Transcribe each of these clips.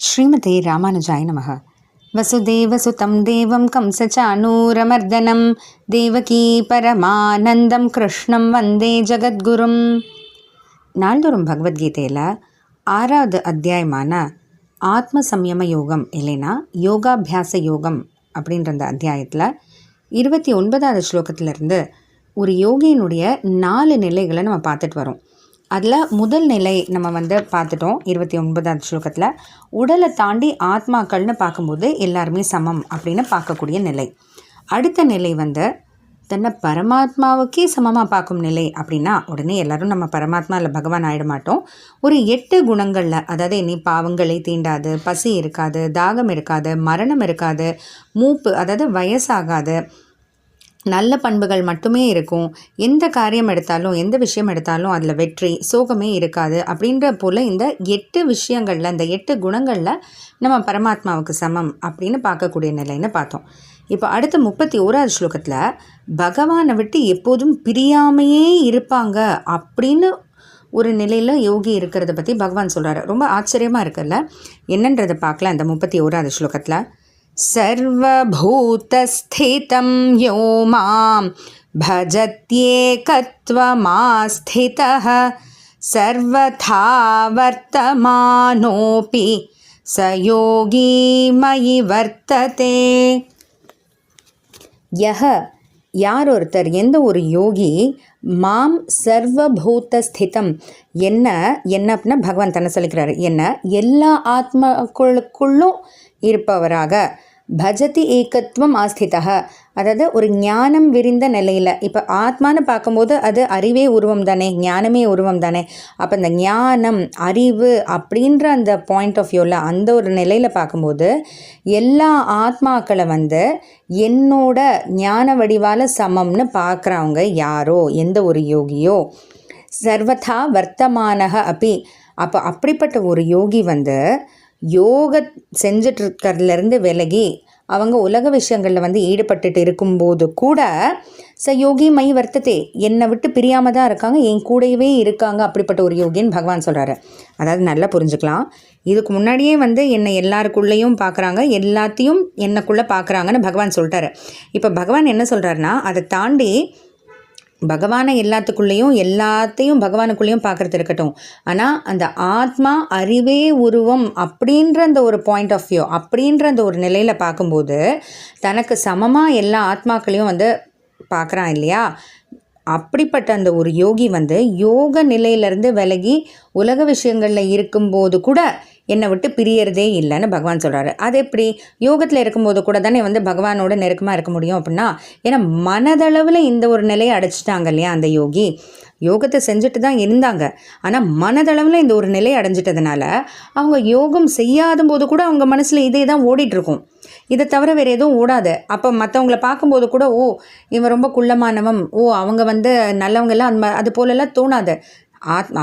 ஸ்ரீமதே ராமானுஜாய நமக. வசுதேவசுதம் தேவம் கம்சச்சானூரமர்தனம் தேவகீ பரமானந்தம் கிருஷ்ணம் வந்தே ஜகத்குரும். நாள்தோறும் பகவத்கீதையில் 6வது அத்தியாயமான ஆத்ம சம்யம யோகம் இல்லைன்னா யோகாபியாச யோகம் அப்படின்ற அந்த அத்தியாயத்தில் 29வது ஸ்லோகத்திலிருந்து ஒரு யோகியினுடைய 4 நிலைகளை நம்ம பார்த்துட்டு வரோம். அதில் முதல் நிலை நம்ம பார்த்துட்டோம். 29வது ஸ்லோகத்தில் உடலை தாண்டி ஆத்மாக்கள்னு பார்க்கும்போது எல்லாருமே சமம் அப்படின்னு பார்க்கக்கூடிய நிலை. அடுத்த நிலை தன்னை பரமாத்மாவுக்கே சமமாக பார்க்கும் நிலை. அப்படின்னா உடனே எல்லோரும் நம்ம பரமாத்மா இல்லை பகவான் ஆகிட மாட்டோம். ஒரு 8 குணங்களில், அதாவது இனி பாவங்களை தீண்டாது, பசி இருக்காது, தாகம் இருக்காது, மரணம் இருக்காது, மூப்பு அதாவது வயசாகாது, நல்ல பண்புகள் மட்டுமே இருக்கும், எந்த காரியம் எடுத்தாலும் எந்த விஷயம் எடுத்தாலும் அதில் வெற்றி சோகமே இருக்காது அப்படின்ற போல் இந்த 8 விஷயங்களில், இந்த 8 குணங்களில் நம்ம பரமாத்மாவுக்கு சமம் அப்படின்னு பார்க்கக்கூடிய நிலைன்னு பார்த்தோம். இப்போ அடுத்த 31வது ஸ்லோகத்தில் பகவானை விட்டு எப்போதும் பிரியாமையே இருப்பாங்க அப்படின்னு ஒரு நிலையில் யோகி இருக்கிறத பற்றி பகவான் சொல்கிறாரு. ரொம்ப ஆச்சரியமாக இருக்குல்ல, என்னன்றதை பார்க்கலாம். இந்த 31வது ஸ்லோகத்தில் सर्वभूतस्थितं यो मां भजत्येकत्वमास्थितः सर्वथा वर्तमानोऽपि स योगी मयि वर्तते. யார் ஒருத்தர், எந்த ஒரு யோகி மாம் சர்வபூத ஸ்திதம், என்ன அப்படின்னா பகவான் தன்னை சொல்லிக்கிறாரு, என்ன எல்லா ஆத்மாக்களுக்குள்ளும் இருப்பவராக, பஜதி ஏகத்துவம் ஆஸ்திதக, அதாவது ஒரு ஞானம் விரிந்த நிலையில். இப்போ ஆத்மான்னு பார்க்கும்போது அது அறிவே உருவம் தானே, ஞானமே உருவம் தானே. அப்போ இந்த ஞானம் அறிவு அப்படின்ற அந்த பாயிண்ட் ஆஃப் வியூவில், அந்த ஒரு நிலையில் பார்க்கும்போது எல்லா ஆத்மாக்களை என்னோட ஞான வடிவால் சமம்னு பார்க்குறவங்க யாரோ, எந்த ஒரு யோகியோ, சர்வதா வர்த்தமானக அப்படி. அப்போ அப்படிப்பட்ட ஒரு யோகி யோக செஞ்சிட்ருக்கிறதுலேருந்து விலகி அவங்க உலக விஷயங்களில் ஈடுபட்டுட்டு இருக்கும்போது கூட யோகி மை வர்த்ததே, என்னை விட்டு பிரியாமல் தான் இருக்காங்க, என் கூடவே இருக்காங்க, அப்படிப்பட்ட ஒரு யோகின்னு பகவான் சொல்கிறாரு. அதாவது நல்லா புரிஞ்சுக்கலாம், இதுக்கு முன்னாடியே என்னை எல்லாருக்குள்ளேயும் பார்க்குறாங்க, எல்லாத்தையும் என்னக்குள்ளே பார்க்குறாங்கன்னு பகவான் சொல்லிட்டாரு. இப்போ பகவான் என்ன சொல்கிறாருன்னா, அதை தாண்டி பகவானை எல்லாத்தையும் பகவானுக்குள்ளேயும் பார்க்குறது இருக்கட்டும், ஆனால் அந்த ஆத்மா அறிவே உருவம் அப்படின்ற அந்த ஒரு பாயிண்ட் ஆஃப் வியூ, அப்படின்ற அந்த ஒரு நிலையில் பார்க்கும்போது தனக்கு சமமாக எல்லா ஆத்மாக்களையும் பார்க்குறான் இல்லையா. அப்படிப்பட்ட அந்த ஒரு யோகி யோக நிலையிலேருந்து விலகி உலக விஷயங்களில் இருக்கும்போது கூட என்னை விட்டு பிரியறதே இல்லைன்னு பகவான் சொல்கிறாரு. அது எப்படி? யோகத்தில் இருக்கும்போது கூட தானே பகவானோட நெருக்கமாக இருக்க முடியும் அப்படின்னா, ஏன்னா மனதளவில் இந்த ஒரு நிலையை அடைச்சிட்டாங்க இல்லையா அந்த யோகி. யோகத்தை செஞ்சுட்டு தான் இருந்தாங்க, ஆனால் மனதளவில் இந்த ஒரு நிலையை அடைஞ்சிட்டதுனால அவங்க யோகம் செய்யாத போது கூட அவங்க மனசில் இதே தான் ஓடிட்டுருக்கும், இதை தவிர வேறு எதுவும் ஓடாது. அப்போ மற்றவங்கள பார்க்கும்போது கூட ஓ இவன் ரொம்ப குள்ளமானவன், ஓ அவங்க நல்லவங்கெல்லாம் அது போலெல்லாம் தோணாது.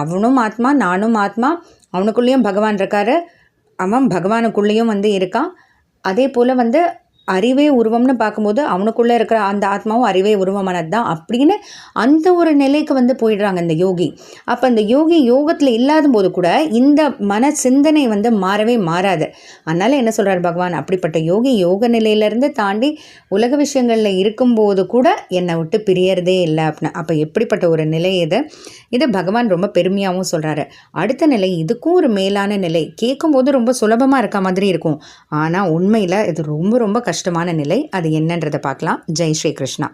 அவனும் ஆத்மா, நானும் ஆத்மா, அவனுக்குள்ளேயும் பகவான் இருக்காரு, அவன் பகவானுக்குள்ளேயும் இருக்கான். அதே போல் அறிவே உருவம்னு பார்க்கும்போது அவனுக்குள்ளே இருக்கிற அந்த ஆத்மாவும் அறிவே உருவமானது தான் அப்படின்னு அந்த ஒரு நிலைக்கு போயிடுறாங்க இந்த யோகி. அப்போ அந்த யோகி யோகத்தில் இல்லாத போது கூட இந்த மன சிந்தனை மாறவே மாறாது. அதனால் என்ன சொல்கிறார் பகவான், அப்படிப்பட்ட யோகி யோக நிலையிலேருந்து தாண்டி உலக விஷயங்களில் இருக்கும்போது கூட என்னை விட்டு பிரியறதே இல்லை அப்படின்னு. அப்போ எப்படிப்பட்ட ஒரு நிலை இது பகவான் ரொம்ப பெருமையாகவும் சொல்கிறாரு. அடுத்த நிலை இதுக்கும் ஒரு மேலான நிலை. கேட்கும்போது ரொம்ப சுலபமாக இருக்க மாதிரி இருக்கும், ஆனால் உண்மையில் இது ரொம்ப ரொம்ப கஷ்டமான நிலை. அது என்னன்றதை பார்க்கலாம். ஜெய் ஸ்ரீ கிருஷ்ணா.